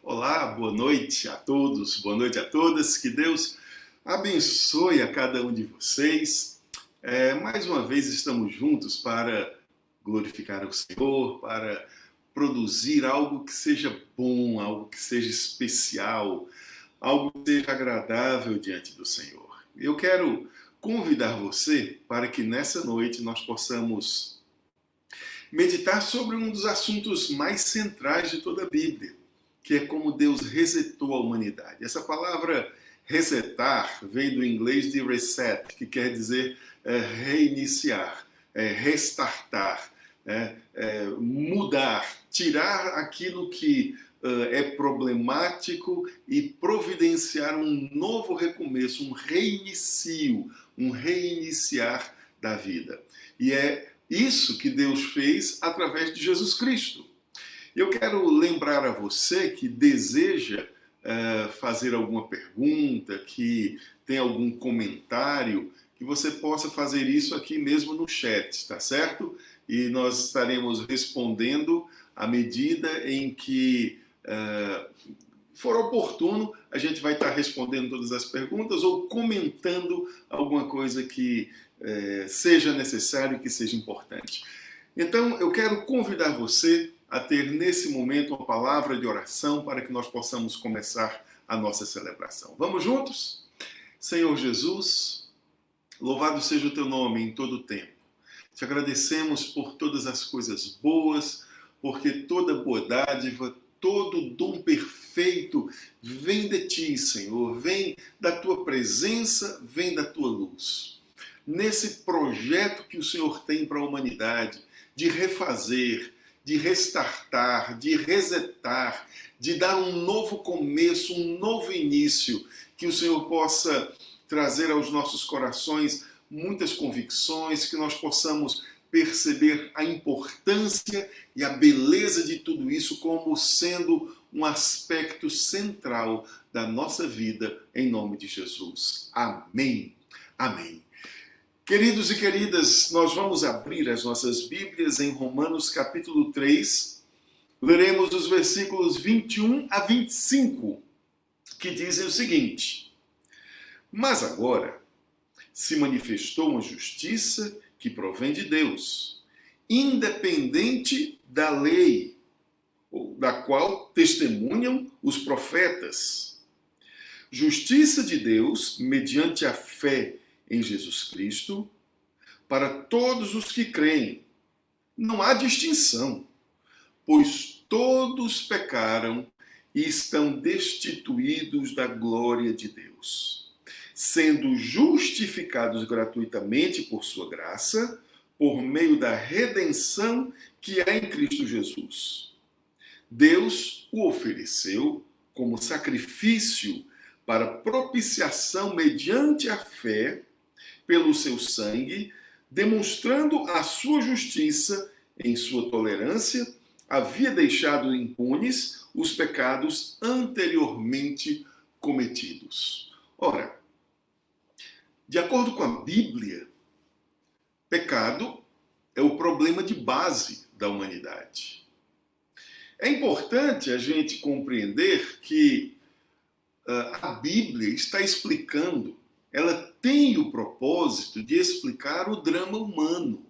Olá, boa noite a todos, boa noite a todas. Que Deus abençoe a cada um de vocês. Mais uma vez estamos juntos para glorificar o Senhor, para produzir algo que seja bom, algo que seja especial, algo que seja agradável diante do Senhor. Eu quero convidar você para que nessa noite nós possamos meditar sobre um dos assuntos mais centrais de toda a Bíblia, que é como Deus resetou a humanidade. Essa palavra resetar vem do inglês de reset, que quer dizer reiniciar, restartar, mudar, tirar aquilo que é problemático e providenciar um novo recomeço, um reinicio, um reiniciar da vida. E é isso que Deus fez através de Jesus Cristo. Eu quero lembrar a você que deseja fazer alguma pergunta, que tem algum comentário, que você possa fazer isso aqui mesmo no chat, tá certo? E nós estaremos respondendo à medida em que for oportuno, a gente vai estar respondendo todas as perguntas ou comentando alguma coisa que seja necessário, que seja importante. Então, eu quero convidar você a ter nesse momento uma palavra de oração para que nós possamos começar a nossa celebração. Vamos juntos? Senhor Jesus, louvado seja o teu nome em todo o tempo. Te agradecemos por todas as coisas boas, porque toda boa dádiva, todo dom perfeito vem de ti, Senhor, vem da tua presença, vem da tua luz. Nesse projeto que o Senhor tem para a humanidade, de refazer, de restartar, de resetar, de dar um novo começo, um novo início, que o Senhor possa trazer aos nossos corações muitas convicções, que nós possamos perceber a importância e a beleza de tudo isso como sendo um aspecto central da nossa vida, em nome de Jesus. Amém. Amém. Queridos e queridas, nós vamos abrir as nossas Bíblias em Romanos capítulo 3. Leremos os versículos 21 a 25, que dizem o seguinte: Mas agora se manifestou uma justiça que provém de Deus, independente da lei, da qual testemunham os profetas. Justiça de Deus mediante a fé em Jesus Cristo, para todos os que creem. Não há distinção, pois todos pecaram e estão destituídos da glória de Deus, sendo justificados gratuitamente por sua graça, por meio da redenção que é em Cristo Jesus. Deus o ofereceu como sacrifício para propiciação mediante a fé, pelo seu sangue, demonstrando a sua justiça em sua tolerância, havia deixado impunes os pecados anteriormente cometidos. Ora, de acordo com a Bíblia, pecado é o problema de base da humanidade. É importante a gente compreender que a Bíblia está explicando, ela tem o propósito de explicar o drama humano.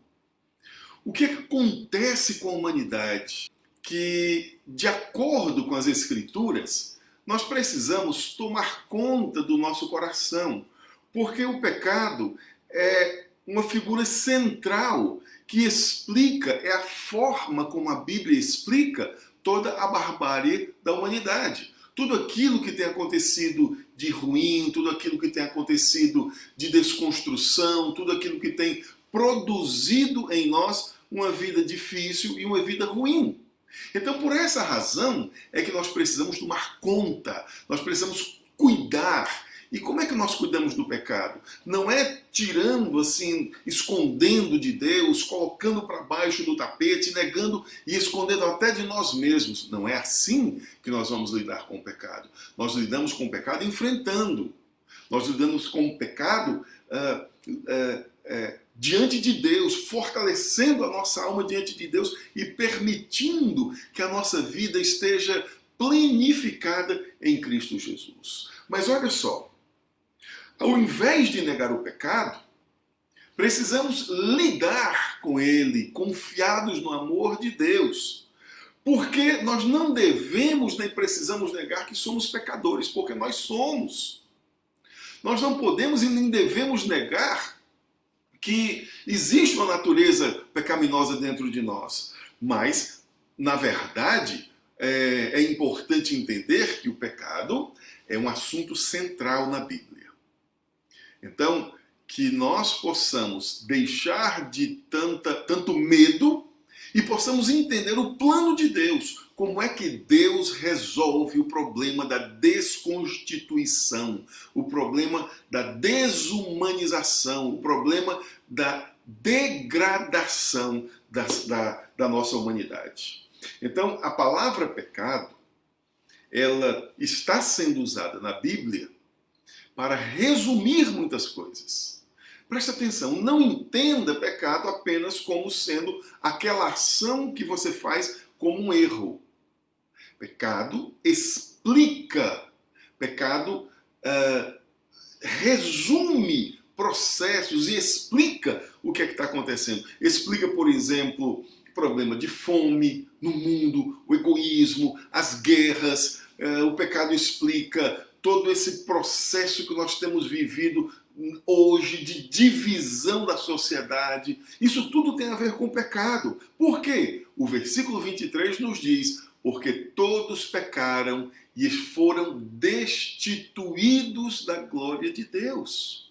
O que acontece com a humanidade? Que, de acordo com as Escrituras, nós precisamos tomar conta do nosso coração, porque o pecado é uma figura central que explica, é a forma como a Bíblia explica toda a barbárie da humanidade. Tudo aquilo que tem acontecido de ruim, tudo aquilo que tem acontecido de desconstrução, tudo aquilo que tem produzido em nós uma vida difícil e uma vida ruim. Então, por essa razão, é que nós precisamos tomar conta, nós precisamos cuidar. E como é que nós cuidamos do pecado? Não é tirando assim, escondendo de Deus, colocando para baixo do tapete, negando e escondendo até de nós mesmos. Não é assim que nós vamos lidar com o pecado. Nós lidamos com o pecado enfrentando. Nós lidamos com o pecado diante de Deus, fortalecendo a nossa alma diante de Deus e permitindo que a nossa vida esteja plenificada em Cristo Jesus. Mas olha só, ao invés de negar o pecado, precisamos lidar com ele, confiados no amor de Deus. Porque nós não devemos nem precisamos negar que somos pecadores, porque nós somos. Nós não podemos e nem devemos negar que existe uma natureza pecaminosa dentro de nós. Mas, na verdade, é importante entender que o pecado é um assunto central na Bíblia. Então, que nós possamos deixar de tanto medo e possamos entender o plano de Deus, como é que Deus resolve o problema da desconstituição, o problema da desumanização, o problema da degradação da nossa humanidade. Então, a palavra pecado, ela está sendo usada na Bíblia para resumir muitas coisas. Preste atenção, não entenda pecado apenas como sendo aquela ação que você faz como um erro. Pecado explica, pecado resume processos e explica o que é que está acontecendo. Explica, por exemplo, o problema de fome no mundo, o egoísmo, as guerras. O pecado explica todo esse processo que nós temos vivido hoje de divisão da sociedade. Isso tudo tem a ver com o pecado. Por quê? O versículo 23 nos diz: porque todos pecaram e foram destituídos da glória de Deus.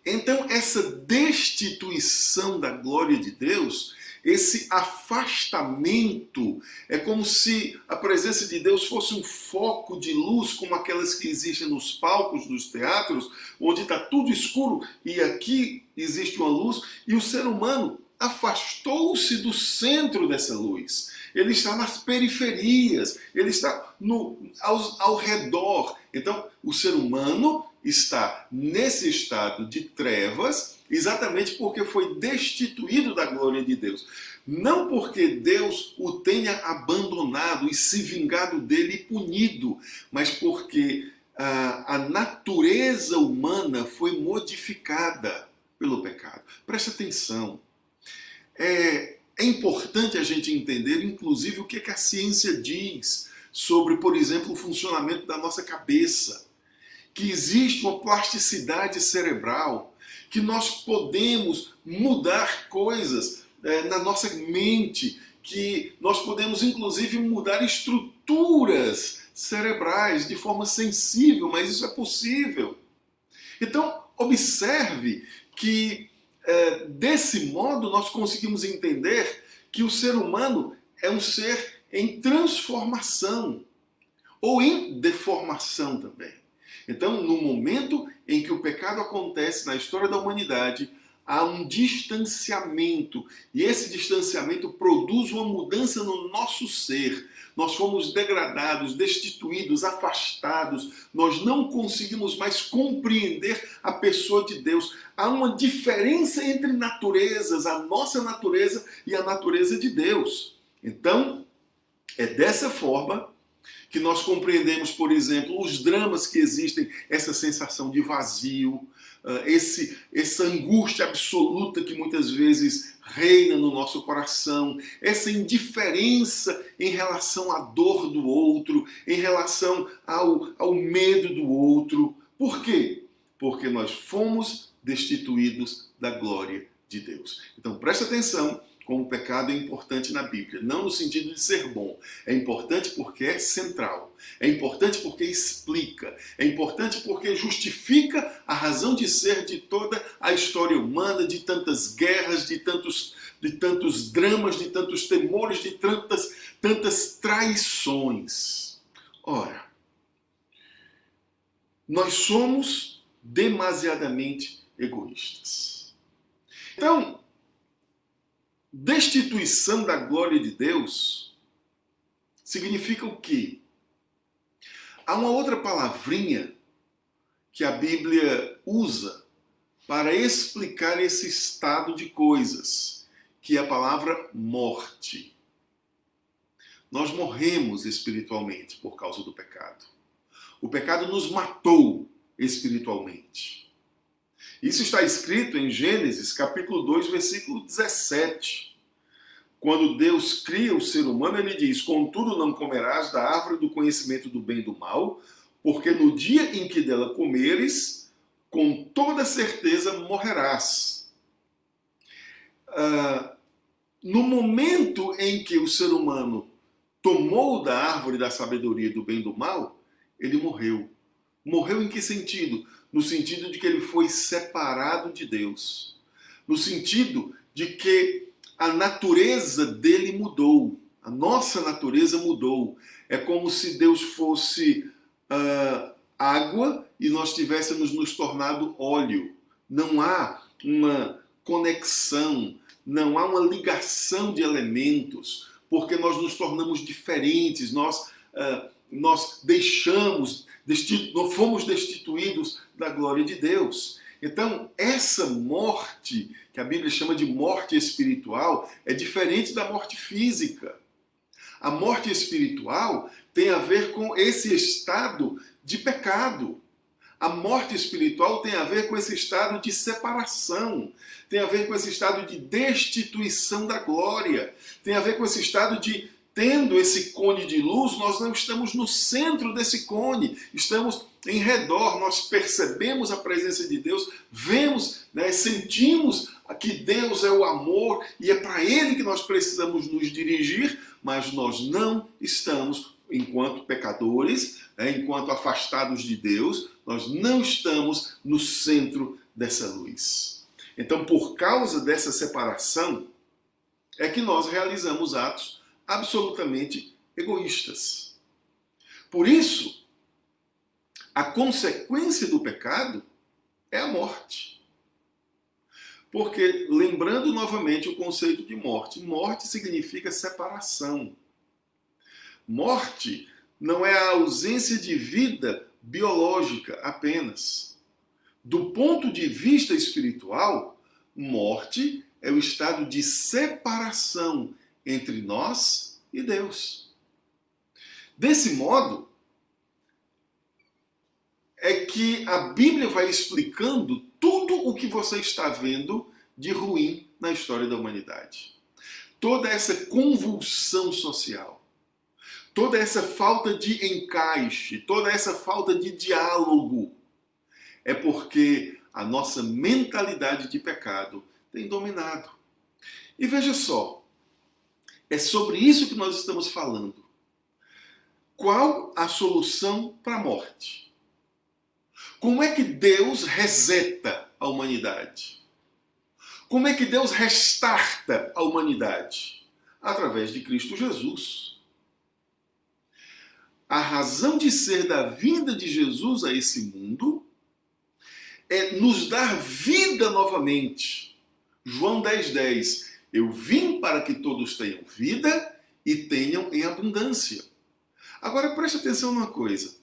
Então, essa destituição da glória de Deus, esse afastamento, é como se a presença de Deus fosse um foco de luz, como aquelas que existem nos palcos dos teatros, onde está tudo escuro e aqui existe uma luz, e o ser humano afastou-se do centro dessa luz. Ele está nas periferias, ele está ao redor. Então, o ser humano está nesse estado de trevas, exatamente porque foi destituído da glória de Deus. Não porque Deus o tenha abandonado e se vingado dele e punido, mas porque a natureza humana foi modificada pelo pecado. Preste atenção. É importante a gente entender, inclusive, o que a ciência diz sobre, por exemplo, o funcionamento da nossa cabeça. Que existe uma plasticidade cerebral, que nós podemos mudar coisas na nossa mente, que nós podemos, inclusive, mudar estruturas cerebrais de forma sensível, mas isso é possível. Então, observe que desse modo nós conseguimos entender que o ser humano é um ser em transformação ou em deformação também. Então, no momento em que o pecado acontece na história da humanidade, há um distanciamento, e esse distanciamento produz uma mudança no nosso ser. Nós fomos degradados, destituídos, afastados, nós não conseguimos mais compreender a pessoa de Deus. Há uma diferença entre naturezas, a nossa natureza e a natureza de Deus. Então, é dessa forma que nós compreendemos, por exemplo, os dramas que existem, essa sensação de vazio, essa angústia absoluta que muitas vezes reina no nosso coração, essa indiferença em relação à dor do outro, em relação ao medo do outro. Por quê? Porque nós fomos destituídos da glória de Deus. Então presta atenção como o pecado é importante na Bíblia. Não no sentido de ser bom. É importante porque é central. É importante porque explica. É importante porque justifica a razão de ser de toda a história humana, de tantas guerras, de tantos dramas, de tantos temores, de tantas traições. Ora, nós somos demasiadamente egoístas. Então, destituição da glória de Deus significa o quê? Há uma outra palavrinha que a Bíblia usa para explicar esse estado de coisas, que é a palavra morte. Nós morremos espiritualmente por causa do pecado. O pecado nos matou espiritualmente. Isso está escrito em Gênesis, capítulo 2, versículo 17. Quando Deus cria o ser humano, ele diz: contudo não comerás da árvore do conhecimento do bem e do mal, porque no dia em que dela comeres, com toda certeza morrerás. No momento em que o ser humano tomou da árvore da sabedoria do bem e do mal, ele morreu. Morreu em que sentido? No sentido de que ele foi separado de Deus. No sentido de que a natureza dele mudou. A nossa natureza mudou. É como se Deus fosse água e nós tivéssemos nos tornado óleo. Não há uma conexão, não há uma ligação de elementos, porque nós nos tornamos diferentes, nós fomos destituídos da glória de Deus. Então, essa morte, que a Bíblia chama de morte espiritual, é diferente da morte física. A morte espiritual tem a ver com esse estado de pecado. A morte espiritual tem a ver com esse estado de separação, tem a ver com esse estado de destituição da glória, tem a ver com esse estado de, tendo esse cone de luz, nós não estamos no centro desse cone, estamos em redor, nós percebemos a presença de Deus, vemos, sentimos que Deus é o amor e é para Ele que nós precisamos nos dirigir, mas nós não estamos, enquanto pecadores, enquanto afastados de Deus, nós não estamos no centro dessa luz. Então, por causa dessa separação, é que nós realizamos atos absolutamente egoístas. Por isso, a consequência do pecado é a morte. Porque, lembrando novamente o conceito de morte, morte significa separação. Morte não é a ausência de vida biológica apenas. Do ponto de vista espiritual, morte é o estado de separação entre nós e Deus. Desse modo, é que a Bíblia vai explicando tudo o que você está vendo de ruim na história da humanidade. Toda essa convulsão social, toda essa falta de encaixe, toda essa falta de diálogo, é porque a nossa mentalidade de pecado tem dominado. E veja só, é sobre isso que nós estamos falando. Qual a solução para a morte? Como é que Deus reseta a humanidade? Como é que Deus restarta a humanidade? Através de Cristo Jesus. A razão de ser da vinda de Jesus a esse mundo é nos dar vida novamente. João 10:10. Eu vim para que todos tenham vida e tenham em abundância. Agora preste atenção numa coisa.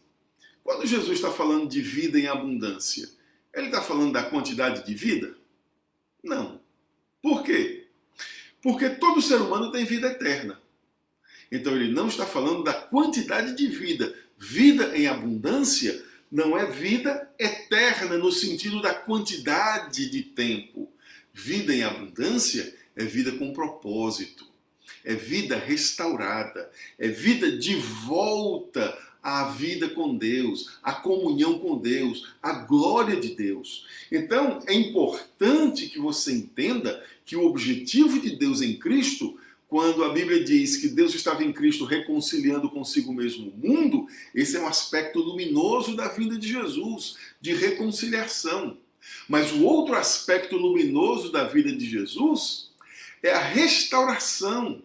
Quando Jesus está falando de vida em abundância, ele está falando da quantidade de vida? Não. Por quê? Porque todo ser humano tem vida eterna. Então ele não está falando da quantidade de vida. Vida em abundância não é vida eterna no sentido da quantidade de tempo. Vida em abundância é vida com propósito. É vida restaurada. É vida de volta à vida com Deus, à comunhão com Deus, à glória de Deus. Então, é importante que você entenda que o objetivo de Deus em Cristo, quando a Bíblia diz que Deus estava em Cristo reconciliando consigo mesmo o mundo, esse é um aspecto luminoso da vinda de Jesus, de reconciliação. Mas o outro aspecto luminoso da vida de Jesus é a restauração.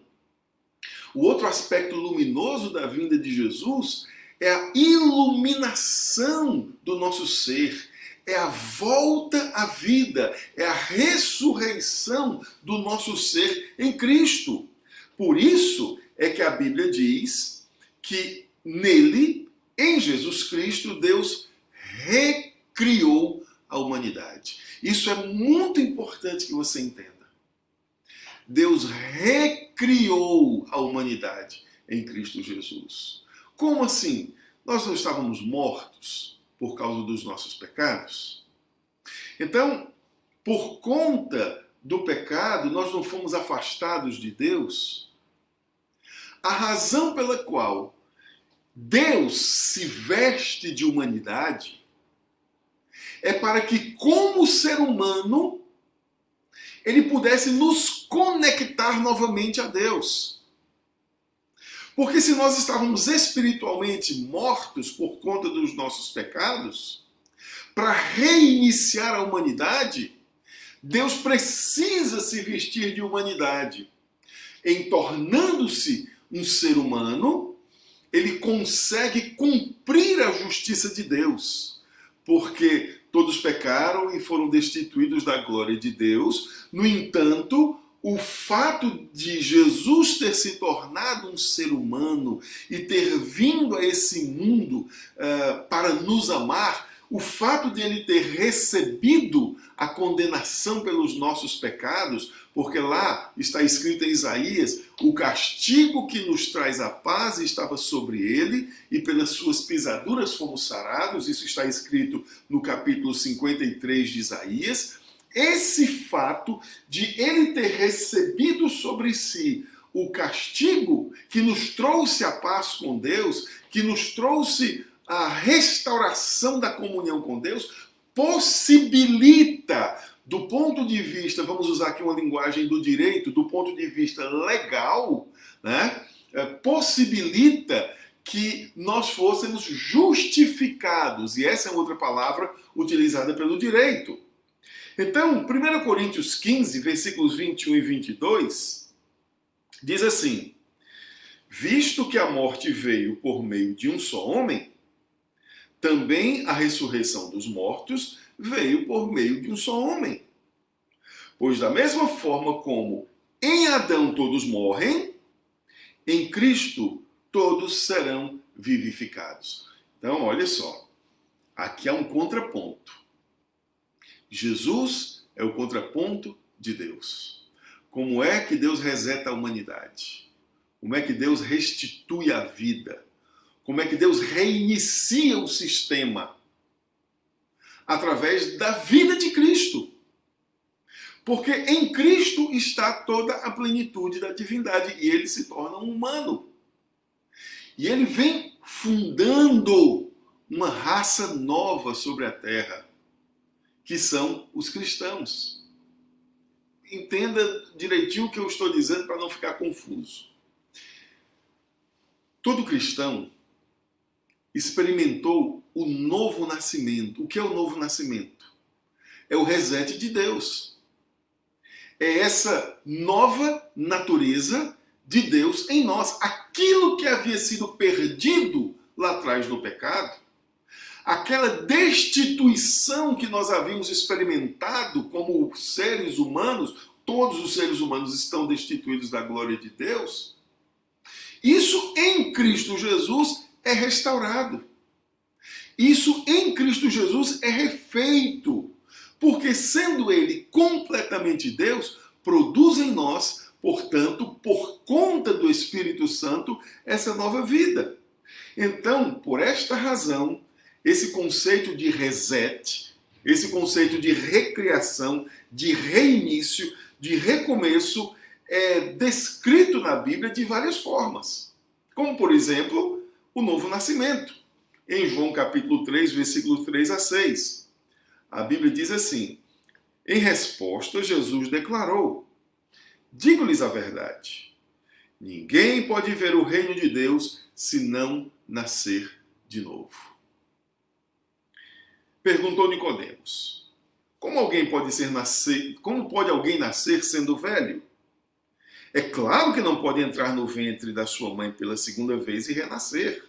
O outro aspecto luminoso da vinda de Jesus é a iluminação do nosso ser, é a volta à vida, é a ressurreição do nosso ser em Cristo. Por isso é que a Bíblia diz que nele, em Jesus Cristo, Deus recriou a humanidade. Isso é muito importante que você entenda. Deus recriou a humanidade em Cristo Jesus. Como assim? Nós não estávamos mortos por causa dos nossos pecados? Então, por conta do pecado, nós não fomos afastados de Deus? A razão pela qual Deus se veste de humanidade é para que, como ser humano, ele pudesse nos conectar novamente a Deus. Porque se nós estávamos espiritualmente mortos por conta dos nossos pecados, para reiniciar a humanidade, Deus precisa se vestir de humanidade. Em tornando-se um ser humano, ele consegue cumprir a justiça de Deus. Porque todos pecaram e foram destituídos da glória de Deus. No entanto, o fato de Jesus ter se tornado um ser humano e ter vindo a esse mundo para nos amar, o fato de ele ter recebido a condenação pelos nossos pecados, porque lá está escrito em Isaías, o castigo que nos traz a paz estava sobre ele, e pelas suas pisaduras fomos sarados, isso está escrito no capítulo 53 de Isaías. Esse fato de ele ter recebido sobre si o castigo que nos trouxe a paz com Deus, que nos trouxe a restauração da comunhão com Deus, possibilita, do ponto de vista, vamos usar aqui uma linguagem do direito, do ponto de vista legal, né, possibilita que nós fôssemos justificados, e essa é outra palavra utilizada pelo direito. Então, 1 Coríntios 15, versículos 21 e 22, diz assim: visto que a morte veio por meio de um só homem, também a ressurreição dos mortos veio por meio de um só homem. Pois da mesma forma como em Adão todos morrem, em Cristo todos serão vivificados. Então, olha só, aqui há um contraponto. Jesus é o contraponto de Deus. Como é que Deus reseta a humanidade? Como é que Deus restitui a vida? Como é que Deus reinicia o sistema? Através da vida de Cristo. Porque em Cristo está toda a plenitude da divindade e ele se torna um humano. E ele vem fundando uma raça nova sobre a terra, que são os cristãos. Entenda direitinho o que eu estou dizendo para não ficar confuso. Todo cristão experimentou o novo nascimento. O que é o novo nascimento? É o reset de Deus. É essa nova natureza de Deus em nós. Aquilo que havia sido perdido lá atrás no pecado, aquela destituição que nós havíamos experimentado como seres humanos, todos os seres humanos estão destituídos da glória de Deus, isso em Cristo Jesus é restaurado. Isso em Cristo Jesus é refeito. Porque sendo ele completamente Deus, produz em nós, portanto, por conta do Espírito Santo, essa nova vida. Então, por esta razão, esse conceito de reset, esse conceito de recriação, de reinício, de recomeço, é descrito na Bíblia de várias formas. Como, por exemplo, o novo nascimento. Em João capítulo 3, versículos 3 a 6. A Bíblia diz assim: em resposta, Jesus declarou: digo-lhes a verdade, ninguém pode ver o reino de Deus se não nascer de novo. Perguntou Nicodemos: como pode alguém nascer sendo velho? É claro que não pode entrar no ventre da sua mãe pela segunda vez e renascer.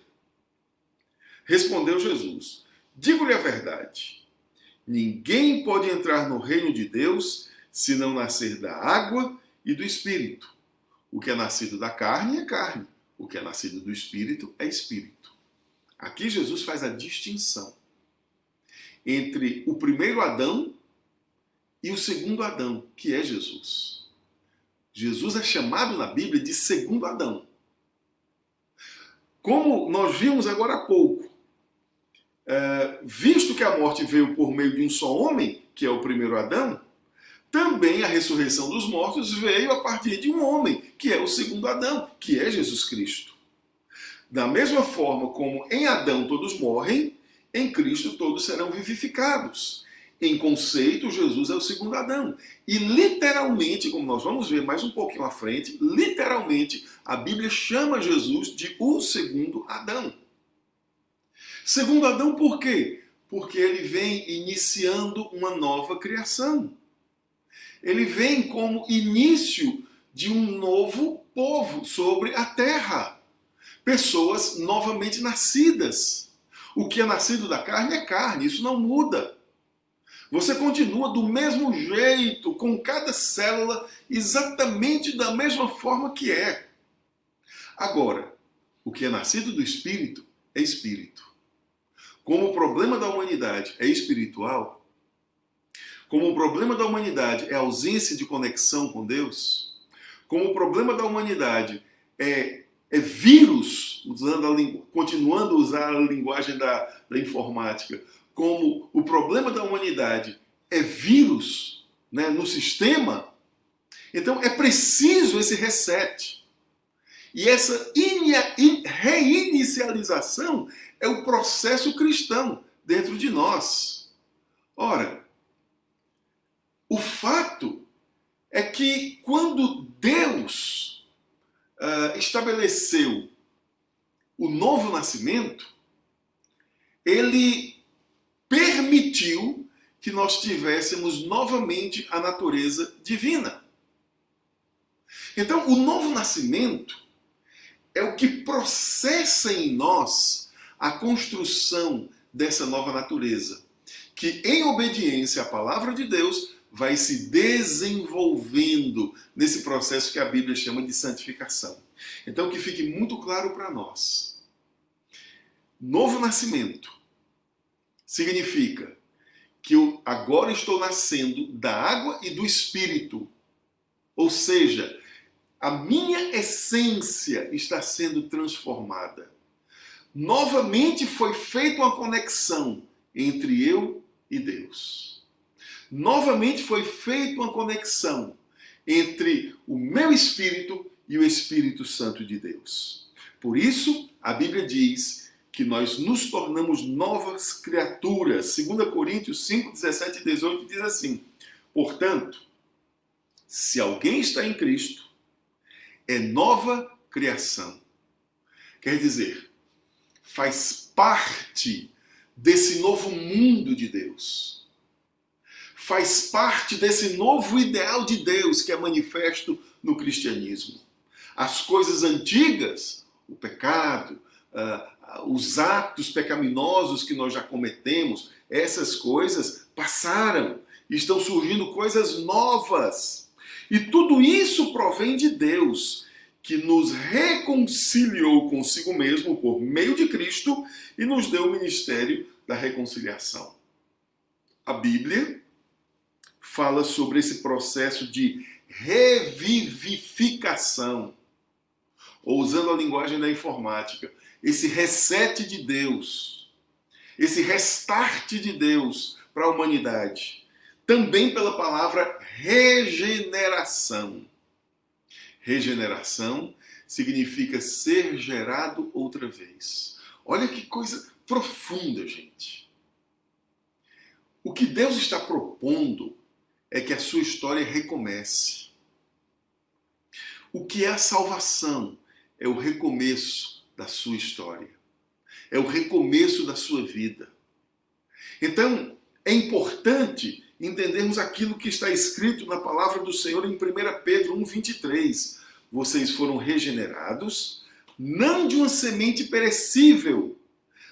Respondeu Jesus: digo-lhe a verdade, ninguém pode entrar no reino de Deus se não nascer da água e do Espírito. O que é nascido da carne é carne, o que é nascido do Espírito é Espírito. Aqui Jesus faz a distinção entre o primeiro Adão e o segundo Adão, que é Jesus. Jesus é chamado na Bíblia de segundo Adão. Como nós vimos agora há pouco, visto que a morte veio por meio de um só homem, que é o primeiro Adão, também a ressurreição dos mortos veio a partir de um homem, que é o segundo Adão, que é Jesus Cristo. Da mesma forma como em Adão todos morrem, em Cristo todos serão vivificados. Em conceito, Jesus é o segundo Adão. E literalmente, como nós vamos ver mais um pouquinho à frente, literalmente a Bíblia chama Jesus de o segundo Adão. Segundo Adão por quê? Porque ele vem iniciando uma nova criação. Ele vem como início de um novo povo sobre a terra. Pessoas novamente nascidas. O que é nascido da carne é carne, isso não muda. Você continua do mesmo jeito, com cada célula, exatamente da mesma forma que é. Agora, o que é nascido do Espírito é Espírito. Como o problema da humanidade é espiritual, como o problema da humanidade é a ausência de conexão com Deus, como o problema da humanidade é vírus, continuando a usar a linguagem da informática, como o problema da humanidade é vírus, né, no sistema, então é preciso esse reset. E essa reinicialização é o processo cristão dentro de nós. Ora, o fato é que quando Deus estabeleceu o novo nascimento, ele permitiu que nós tivéssemos novamente a natureza divina. Então, o novo nascimento é o que processa em nós a construção dessa nova natureza, que em obediência à palavra de Deus vai se desenvolvendo nesse processo que a Bíblia chama de santificação. Então, que fique muito claro para nós. Novo nascimento significa que eu agora estou nascendo da água e do Espírito. Ou seja, a minha essência está sendo transformada. Novamente foi feita uma conexão entre eu e Deus. Novamente foi feita uma conexão entre o meu espírito e o Espírito Santo de Deus. Por isso, a Bíblia diz que nós nos tornamos novas criaturas. 2 Coríntios 5, 17 e 18 diz assim: portanto, se alguém está em Cristo, é nova criação. Quer dizer, faz parte desse novo mundo de Deus. Faz parte desse novo ideal de Deus que é manifesto no cristianismo. As coisas antigas, o pecado, os atos pecaminosos que nós já cometemos, essas coisas passaram. Estão surgindo coisas novas. E tudo isso provém de Deus, que nos reconciliou consigo mesmo por meio de Cristo e nos deu o ministério da reconciliação. A Bíblia fala sobre esse processo de revivificação, ou usando a linguagem da informática, esse reset de Deus, esse restart de Deus para a humanidade. Também pela palavra regeneração. Regeneração significa ser gerado outra vez. Olha que coisa profunda, gente. O que Deus está propondo é que a sua história recomece. O que é a salvação? É o recomeço da sua história. É o recomeço da sua vida. Então, é importante entendermos aquilo que está escrito na palavra do Senhor em 1 Pedro 1,23. Vocês foram regenerados, não de uma semente perecível,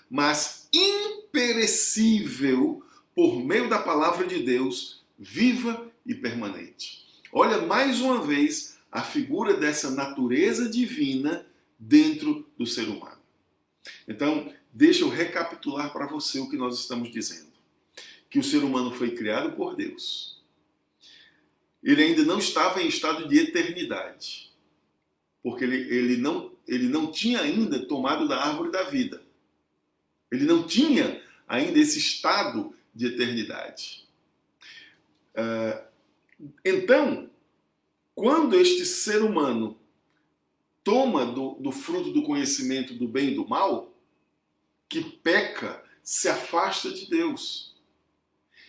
mas imperecível, por meio da palavra de Deus, viva e permanente. Olha mais uma vez a figura dessa natureza divina dentro do ser humano. Então, deixa eu recapitular para você o que nós estamos dizendo. Que o ser humano foi criado por Deus. Ele ainda não estava em estado de eternidade. porque ele não tinha ainda tomado da árvore da vida. Ele não tinha ainda esse estado de eternidade. Então, quando este ser humano toma do fruto do conhecimento do bem e do mal, que peca, se afasta de Deus.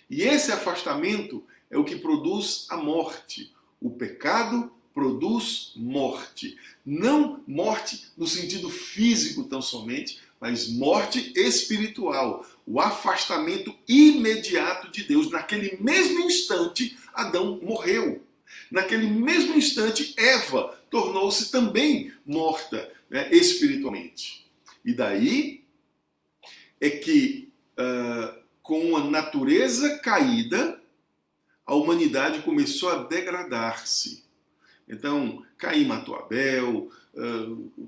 E esse afastamento é o que produz a morte. O pecado produz morte. Não morte no sentido físico tão somente, mas morte espiritual. O afastamento imediato de Deus. Naquele mesmo instante, Adão morreu. Naquele mesmo instante, Eva tornou-se também morta, né, espiritualmente. E daí é que, com a natureza caída, a humanidade começou a degradar-se. Então, Caim matou Abel,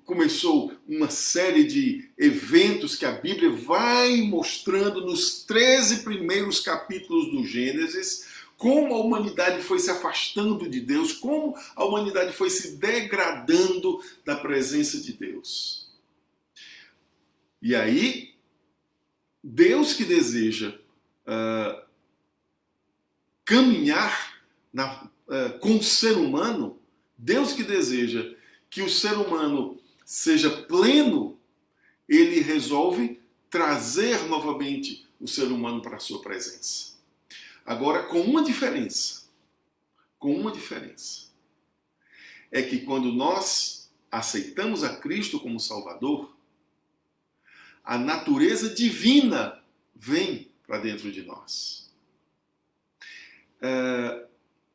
começou uma série de eventos que a Bíblia vai mostrando nos 13 primeiros capítulos do Gênesis, como a humanidade foi se afastando de Deus, como a humanidade foi se degradando da presença de Deus. E aí, Deus que deseja caminhar com o ser humano, Deus que deseja que o ser humano seja pleno, ele resolve trazer novamente o ser humano para a sua presença. Agora, com uma diferença. É que quando nós aceitamos a Cristo como Salvador, a natureza divina vem para dentro de nós.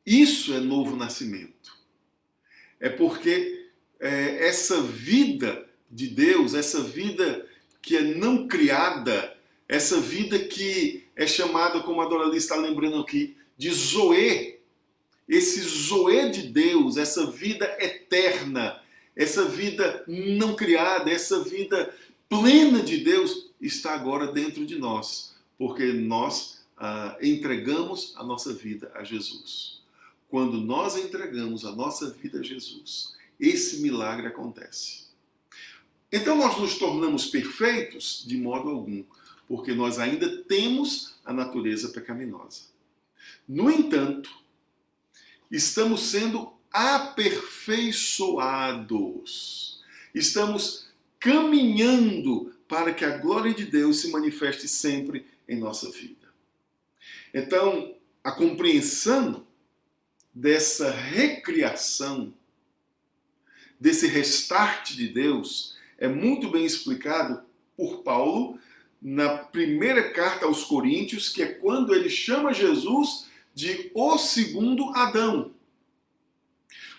Isso é novo nascimento. É porque essa vida de Deus, essa vida que é não criada, essa vida que é chamada, como a Dorali está lembrando aqui, de Zoe, esse Zoe de Deus, essa vida eterna, essa vida não criada, essa vida plena de Deus, está agora dentro de nós, porque nós entregamos a nossa vida a Jesus. Quando nós entregamos a nossa vida a Jesus, esse milagre acontece. Então nós nos tornamos perfeitos? De modo algum, porque nós ainda temos a natureza pecaminosa. No entanto, estamos sendo aperfeiçoados. Estamos caminhando para que a glória de Deus se manifeste sempre em nossa vida. Então, a compreensão dessa recriação, desse restart de Deus, é muito bem explicado por Paulo na primeira carta aos Coríntios, que é quando ele chama Jesus de o segundo Adão.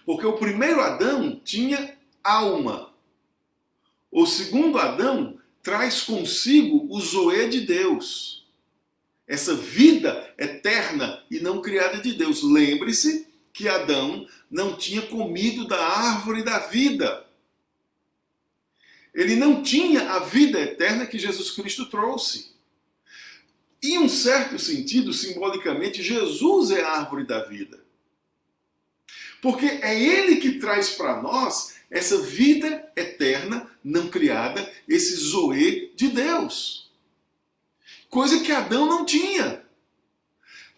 Porque o primeiro Adão tinha alma. O segundo Adão traz consigo o Zoe de Deus. Essa vida eterna e não criada de Deus. Lembre-se que Adão não tinha comido da árvore da vida. Ele não tinha a vida eterna que Jesus Cristo trouxe. Em um certo sentido, simbolicamente, Jesus é a árvore da vida. Porque é Ele que traz para nós essa vida eterna, não criada, esse Zoe de Deus. Coisa que Adão não tinha.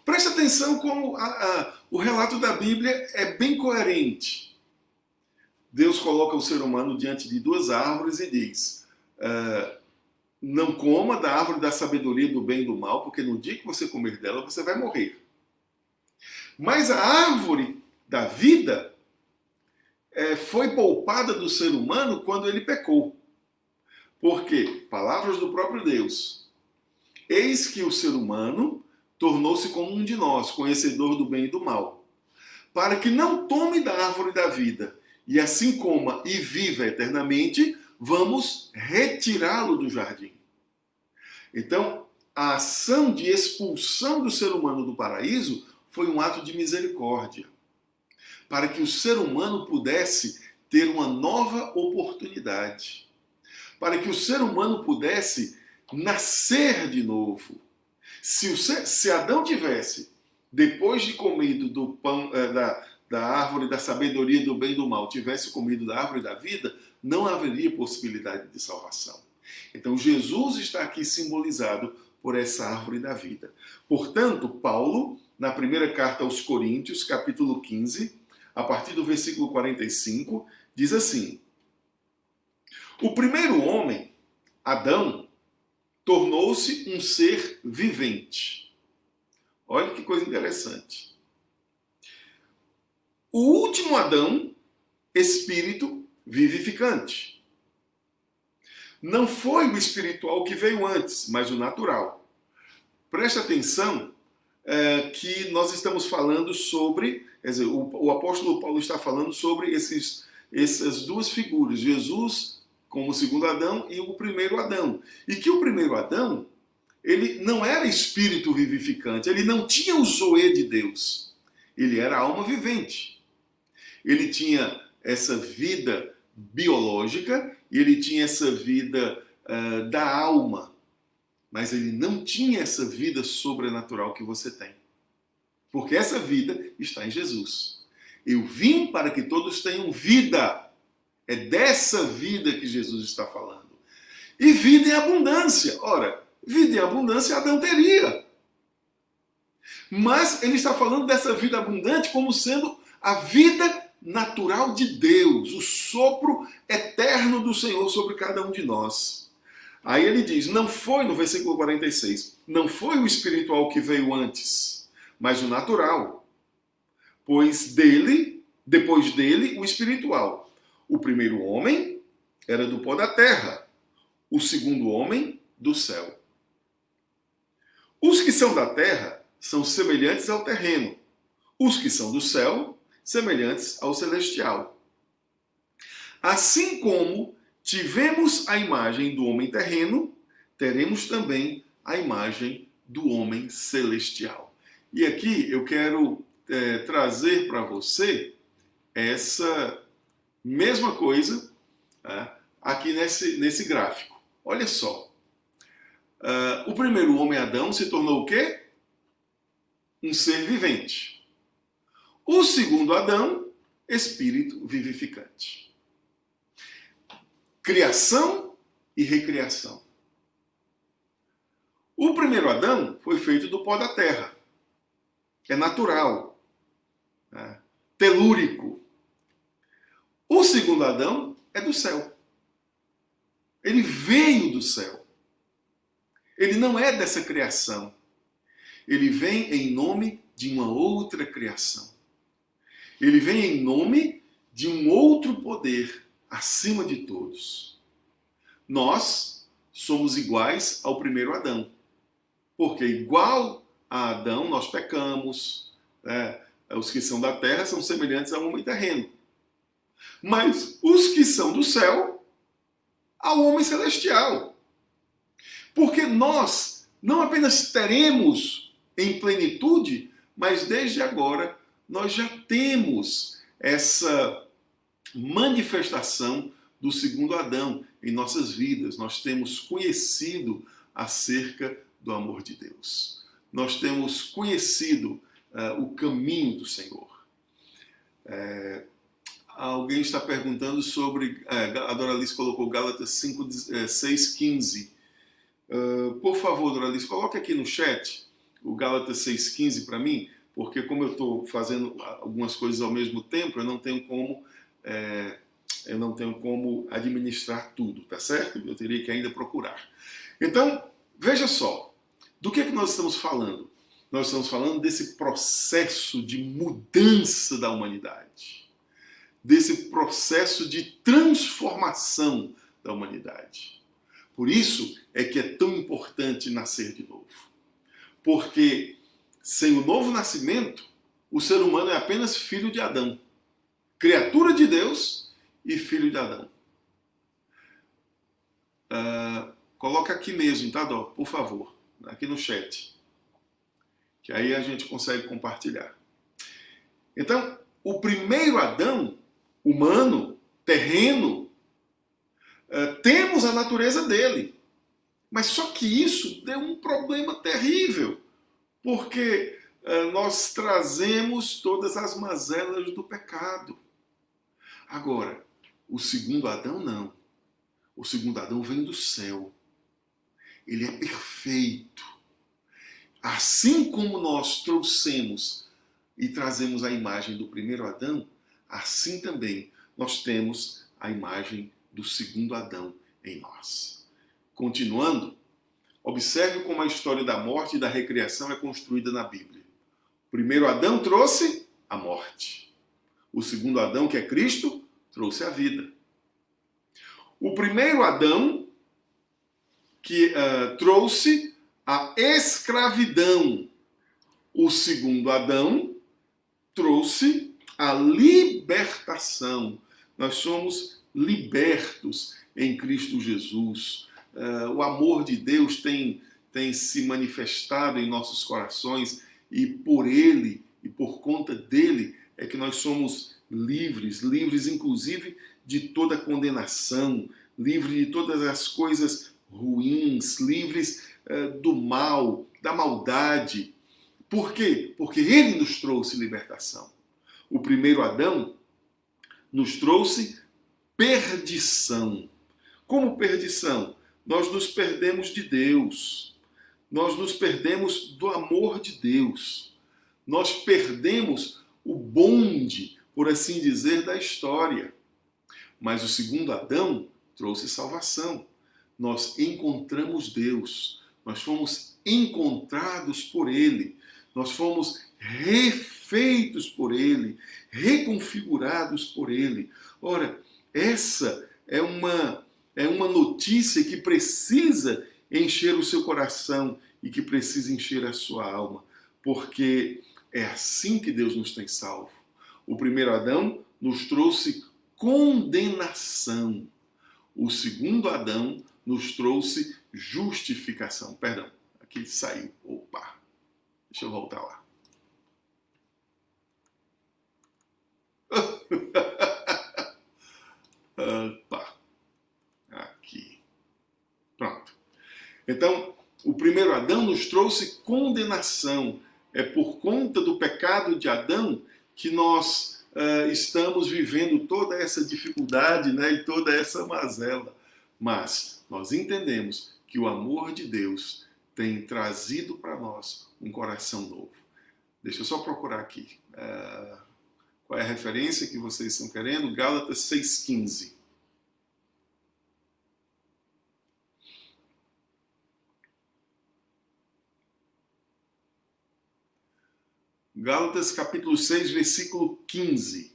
Preste atenção como o relato da Bíblia é bem coerente. Deus coloca o ser humano diante de duas árvores e diz: não coma da árvore da sabedoria do bem e do mal, porque no dia que você comer dela, você vai morrer. Mas a árvore da vida foi poupada do ser humano quando ele pecou. Porque, palavras do próprio Deus, eis que o ser humano tornou-se como um de nós, conhecedor do bem e do mal, para que não tome da árvore da vida, e assim coma e viva eternamente, vamos retirá-lo do jardim. Então, a ação de expulsão do ser humano do paraíso foi um ato de misericórdia, para que o ser humano pudesse ter uma nova oportunidade, para que o ser humano pudesse nascer de novo. Se Adão tivesse, depois de comido do pão, da árvore da sabedoria do bem e do mal tivesse comido da árvore da vida, não haveria possibilidade de salvação. Então Jesus está aqui simbolizado por essa árvore da vida. Portanto, Paulo, na primeira carta aos Coríntios, capítulo 15, a partir do versículo 45, diz assim: o primeiro homem, Adão, tornou-se um ser vivente. Olha que coisa interessante. O último Adão, espírito vivificante. Não foi o espiritual que veio antes, mas o natural. Preste atenção que nós estamos falando sobre, quer dizer, o apóstolo Paulo está falando sobre essas duas figuras, Jesus como o segundo Adão e o primeiro Adão. E que o primeiro Adão, ele não era espírito vivificante, ele não tinha o zoe de Deus, ele era alma vivente. Ele tinha essa vida biológica e ele tinha essa vida da alma, mas ele não tinha essa vida sobrenatural que você tem. Porque essa vida está em Jesus. Eu vim para que todos tenham vida. É dessa vida que Jesus está falando. E vida em abundância. Ora, vida em abundância Adão teria. Mas ele está falando dessa vida abundante como sendo a vida natural de Deus, o sopro eterno do Senhor sobre cada um de nós. Aí ele diz, não foi, no versículo 46, não foi o espiritual que veio antes, mas o natural. Pois depois dele, o espiritual. O primeiro homem era do pó da terra, o segundo homem do céu. Os que são da terra são semelhantes ao terreno, os que são do céu, semelhantes ao celestial. Assim como tivemos a imagem do homem terreno, teremos também a imagem do homem celestial. E aqui eu quero trazer para você essa mesma coisa aqui nesse gráfico. Olha só. O primeiro homem, Adão, se tornou o quê? Um ser vivente. O segundo Adão, espírito vivificante. Criação e recriação. O primeiro Adão foi feito do pó da terra. É natural. Telúrico. O segundo Adão é do céu. Ele veio do céu. Ele não é dessa criação. Ele vem em nome de uma outra criação. Ele vem em nome de um outro poder acima de todos. Nós somos iguais ao primeiro Adão. Porque igual a Adão nós pecamos. Os que são da terra são semelhantes ao homem terreno. Mas os que são do céu, ao homem celestial. Porque nós não apenas teremos em plenitude, mas desde agora nós já temos essa manifestação do segundo Adão em nossas vidas. Nós temos conhecido acerca do amor de Deus. Nós temos conhecido o caminho do Senhor. Alguém está perguntando sobre... a Doralice colocou Gálatas 6,15. Por favor, Doralice, coloque aqui no chat o Gálatas 6,15 para mim, porque como eu estou fazendo algumas coisas ao mesmo tempo, eu não tenho como administrar tudo, tá certo? Eu teria que ainda procurar. Então, veja só, do que nós estamos falando? Nós estamos falando desse processo de mudança da humanidade, desse processo de transformação da humanidade. Por isso é que é tão importante nascer de novo. Porque sem o novo nascimento, o ser humano é apenas filho de Adão. Criatura de Deus e filho de Adão. Coloca aqui mesmo, tá, Dó? Por favor. Aqui no chat. Que aí a gente consegue compartilhar. Então, o primeiro Adão, humano, terreno, temos a natureza dele. Mas só que isso deu um problema terrível. Porque nós trazemos todas as mazelas do pecado. Agora, o segundo Adão não. O segundo Adão vem do céu. Ele é perfeito. Assim como nós trouxemos e trazemos a imagem do primeiro Adão, assim também nós temos a imagem do segundo Adão em nós. Continuando, observe como a história da morte e da recriação é construída na Bíblia. O primeiro Adão trouxe a morte. O segundo Adão, que é Cristo, trouxe a vida. O primeiro Adão, que trouxe a escravidão. O segundo Adão trouxe a libertação. Nós somos libertos em Cristo Jesus. O amor de Deus tem se manifestado em nossos corações e por Ele e por conta dele é que nós somos livres inclusive de toda condenação, livres de todas as coisas ruins, livres do mal, da maldade. Por quê? Porque Ele nos trouxe libertação. O primeiro Adão nos trouxe perdição. Como perdição? Nós nos perdemos de Deus. Nós nos perdemos do amor de Deus. Nós perdemos o bonde, por assim dizer, da história. Mas o segundo Adão trouxe salvação. Nós encontramos Deus. Nós fomos encontrados por Ele. Nós fomos refeitos por Ele, reconfigurados por Ele. Ora, essa é uma notícia que precisa encher o seu coração e que precisa encher a sua alma, porque é assim que Deus nos tem salvo. O primeiro Adão nos trouxe condenação. O segundo Adão nos trouxe justificação. Perdão, aqui saiu. Opa, deixa eu voltar lá. Opa, aqui. Pronto. Então, o primeiro Adão nos trouxe condenação. É por conta do pecado de Adão que nós estamos vivendo toda essa dificuldade, né, e toda essa mazela. Mas nós entendemos que o amor de Deus tem trazido para nós um coração novo. Deixa eu só procurar aqui. Qual é a referência que vocês estão querendo? Gálatas 6,15. Gálatas capítulo 6, versículo 15.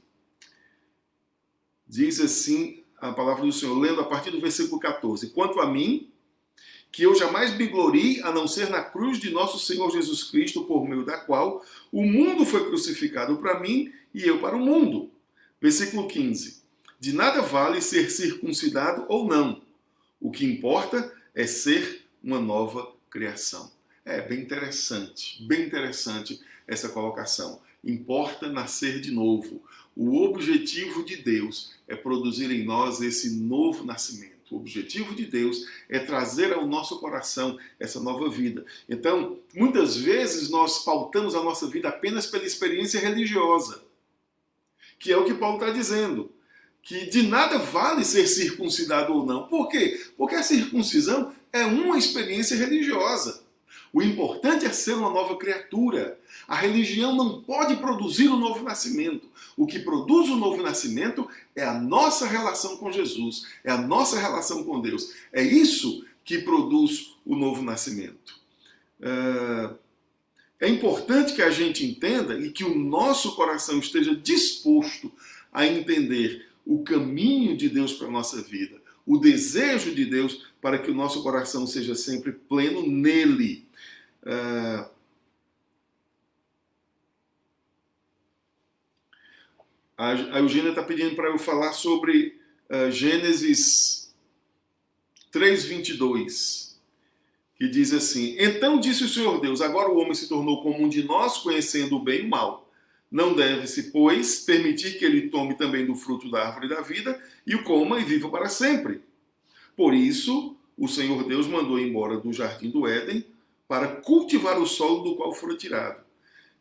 Diz assim a palavra do Senhor, lendo a partir do versículo 14. Quanto a mim, que eu jamais me glorie a não ser na cruz de nosso Senhor Jesus Cristo, por meio da qual o mundo foi crucificado para mim e eu para o mundo. Versículo 15. De nada vale ser circuncidado ou não. O que importa é ser uma nova criação. É bem interessante essa colocação. Importa nascer de novo. O objetivo de Deus é produzir em nós esse novo nascimento. O objetivo de Deus é trazer ao nosso coração essa nova vida. Então, muitas vezes nós pautamos a nossa vida apenas pela experiência religiosa, que é o que Paulo está dizendo, que de nada vale ser circuncidado ou não. Por quê? Porque a circuncisão é uma experiência religiosa. O importante é ser uma nova criatura. A religião não pode produzir o novo nascimento. O que produz o novo nascimento é a nossa relação com Jesus, é a nossa relação com Deus. É isso que produz o novo nascimento. É importante que a gente entenda e que o nosso coração esteja disposto a entender o caminho de Deus para a nossa vida, o desejo de Deus para que o nosso coração seja sempre pleno nele. A Eugênia está pedindo para eu falar sobre Gênesis 3:22, que diz assim: Então disse o Senhor Deus, agora o homem se tornou como um de nós, conhecendo o bem e o mal. Não deve-se, pois, permitir que ele tome também do fruto da árvore da vida e o coma e viva para sempre. Por isso, o Senhor Deus mandou embora do jardim do Éden para cultivar o solo do qual fora tirado.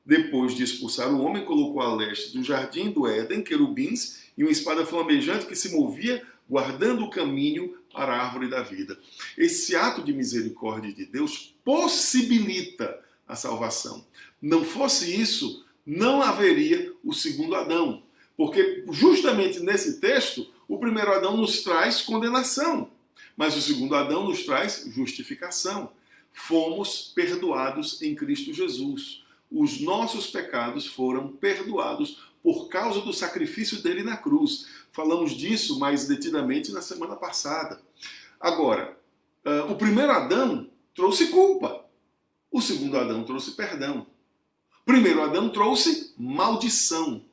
Depois de expulsar o homem, colocou a leste do jardim do Éden querubins e uma espada flamejante que se movia, guardando o caminho para a árvore da vida. Esse ato de misericórdia de Deus possibilita a salvação. Não fosse isso, não haveria o segundo Adão. Porque justamente nesse texto, o primeiro Adão nos traz condenação, mas o segundo Adão nos traz justificação. Fomos perdoados em Cristo Jesus. Os nossos pecados foram perdoados por causa do sacrifício dele na cruz. Falamos disso mais detidamente na semana passada. Agora, o primeiro Adão trouxe culpa. O segundo Adão trouxe perdão. O primeiro Adão trouxe maldição.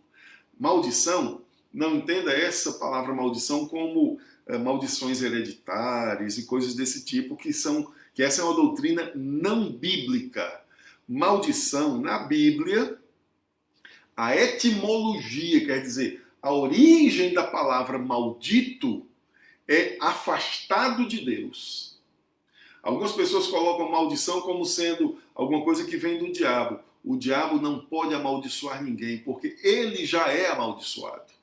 Maldição, não entenda essa palavra maldição como maldições hereditárias e coisas desse tipo, que essa é uma doutrina não bíblica. Maldição, na Bíblia, a etimologia, quer dizer, a origem da palavra maldito é afastado de Deus. Algumas pessoas colocam maldição como sendo alguma coisa que vem do diabo. O diabo não pode amaldiçoar ninguém, porque ele já é amaldiçoado.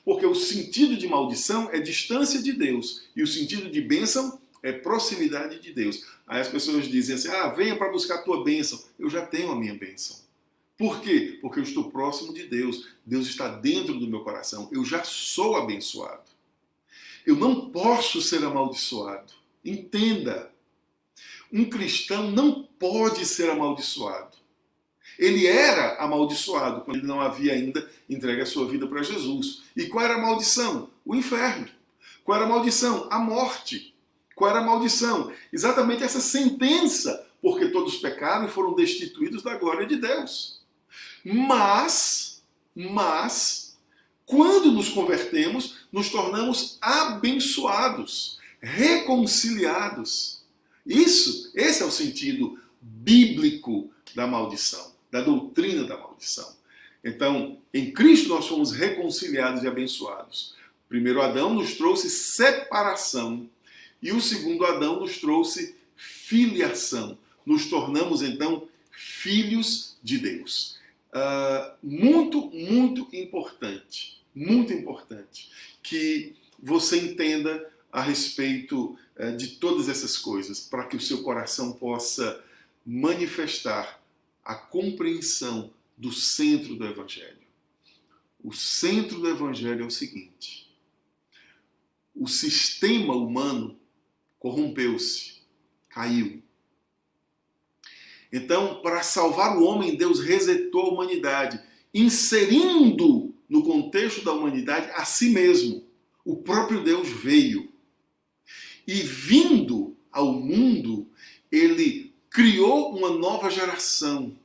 Porque o sentido de maldição é distância de Deus, e o sentido de bênção é proximidade de Deus. Aí as pessoas dizem assim, venha para buscar a tua bênção. Eu já tenho a minha bênção. Por quê? Porque eu estou próximo de Deus. Deus está dentro do meu coração. Eu já sou abençoado. Eu não posso ser amaldiçoado. Entenda. Um cristão não pode ser amaldiçoado. Ele era amaldiçoado quando ele não havia ainda entregue a sua vida para Jesus. E qual era a maldição? O inferno. Qual era a maldição? A morte. Qual era a maldição? Exatamente essa sentença, porque todos pecaram e foram destituídos da glória de Deus. Mas, quando nos convertemos, nos tornamos abençoados, reconciliados. Esse é o sentido bíblico da maldição, da doutrina da maldição. Então, em Cristo nós fomos reconciliados e abençoados. O primeiro Adão nos trouxe separação e o segundo Adão nos trouxe filiação. Nos tornamos, então, filhos de Deus. Muito importante que você entenda a respeito de todas essas coisas, para que o seu coração possa manifestar a compreensão do centro do Evangelho. O centro do Evangelho é o seguinte: o sistema humano corrompeu-se, caiu. Então, para salvar o homem, Deus resetou a humanidade, inserindo no contexto da humanidade a si mesmo. O próprio Deus veio. E vindo ao mundo, ele criou uma nova geração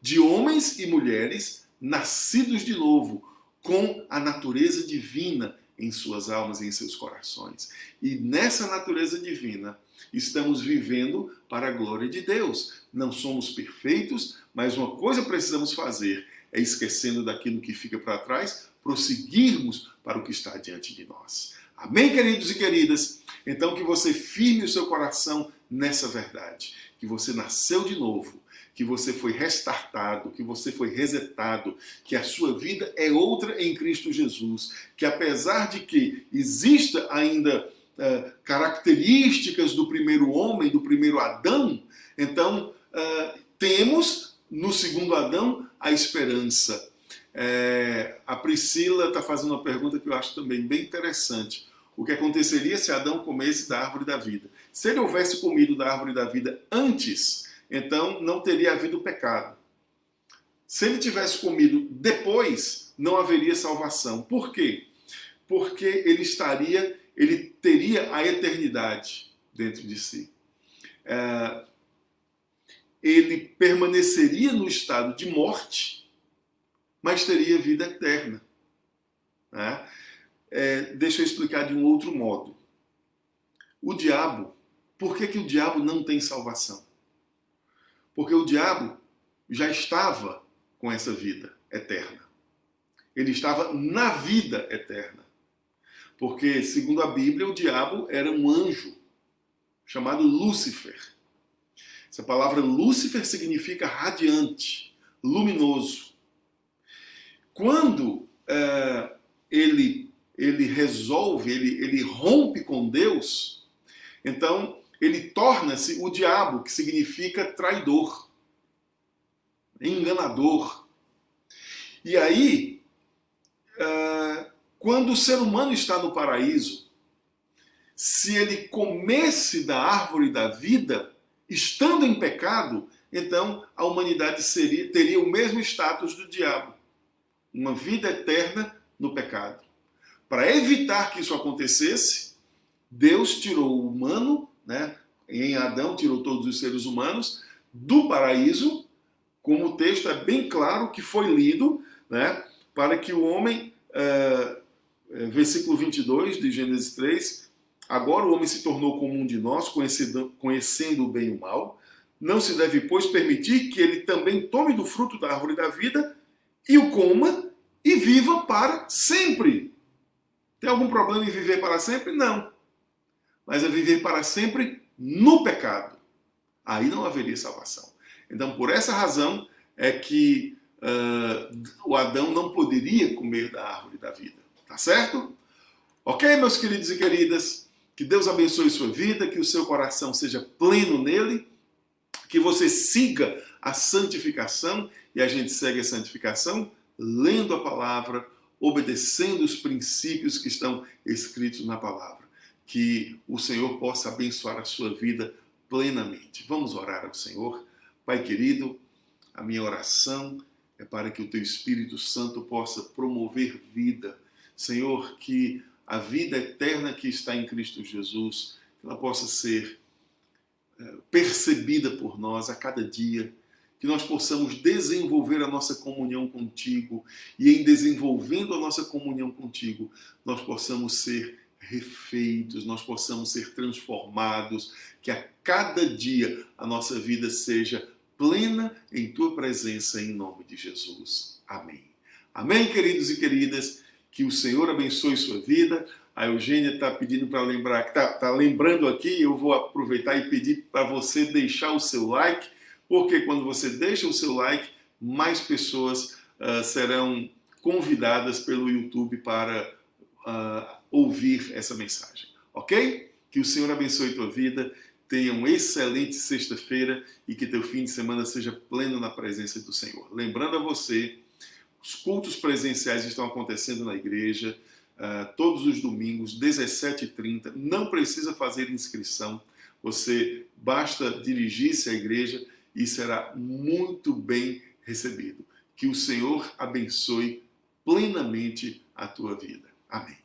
de homens e mulheres nascidos de novo, com a natureza divina em suas almas e em seus corações. E nessa natureza divina, estamos vivendo para a glória de Deus. Não somos perfeitos, mas uma coisa precisamos fazer é, esquecendo daquilo que fica para trás, prosseguirmos para o que está diante de nós. Amém, queridos e queridas? Então que você firme o seu coração nessa verdade, que você nasceu de novo, que você foi restartado, que você foi resetado, que a sua vida é outra em Cristo Jesus, que apesar de que exista ainda características do primeiro homem, do primeiro Adão, então temos no segundo Adão a esperança. A Priscila está fazendo uma pergunta que eu acho também bem interessante. O que aconteceria se Adão comesse da árvore da vida? Se ele houvesse comido da árvore da vida antes, então não teria havido pecado. Se ele tivesse comido depois, não haveria salvação. Por quê? Porque ele teria a eternidade dentro de si. Ele permaneceria no estado de morte, mas teria vida eterna. Né? Deixa eu explicar de um outro modo. O diabo, por que o diabo não tem salvação? Porque o diabo já estava com essa vida eterna. Ele estava na vida eterna. Porque, segundo a Bíblia, o diabo era um anjo chamado Lúcifer. Essa palavra Lúcifer significa radiante. luminoso. Quando ele resolve, ele rompe com Deus, então ele torna-se o diabo, que significa traidor, enganador. E aí, quando o ser humano está no paraíso, se ele comesse da árvore da vida, estando em pecado, então a humanidade teria o mesmo status do diabo, uma vida eterna no pecado. Para evitar que isso acontecesse, Deus tirou o humano, né? Em Adão tirou todos os seres humanos do paraíso, como o texto é bem claro que foi lido, né? Para que o homem, versículo 22 de Gênesis 3, agora o homem se tornou como um de nós, conhecendo o bem e o mal. Não se deve, pois, permitir que ele também tome do fruto da árvore da vida e o coma e viva para sempre. Tem algum problema em viver para sempre? Não. Mas é viver para sempre no pecado. Aí não haveria salvação. Então, por essa razão é que o Adão não poderia comer da árvore da vida. Tá certo? Ok, meus queridos e queridas? Que Deus abençoe sua vida, que o seu coração seja pleno nele, que você siga a santificação, e a gente segue a santificação lendo a palavra, obedecendo os princípios que estão escritos na palavra. Que o Senhor possa abençoar a sua vida plenamente. Vamos orar ao Senhor. Pai querido, a minha oração é para que o Teu Espírito Santo possa promover vida. Senhor, que a vida eterna que está em Cristo Jesus, que ela possa ser percebida por nós a cada dia, que nós possamos desenvolver a nossa comunhão contigo, e em desenvolvendo a nossa comunhão contigo, nós possamos ser refeitos, nós possamos ser transformados, que a cada dia a nossa vida seja plena em Tua presença, em nome de Jesus. Amém. Amém, queridos e queridas, que o Senhor abençoe sua vida. A Eugênia está pedindo para lembrar, está lembrando aqui, eu vou aproveitar e pedir para você deixar o seu like, porque quando você deixa o seu like, mais pessoas serão convidadas pelo YouTube para ouvir essa mensagem, ok? Que o Senhor abençoe tua vida, tenha uma excelente sexta-feira e que teu fim de semana seja pleno na presença do Senhor. Lembrando a você, os cultos presenciais estão acontecendo na igreja, todos os domingos, 17h30, não precisa fazer inscrição, você basta dirigir-se à igreja e será muito bem recebido. Que o Senhor abençoe plenamente a tua vida. Amém.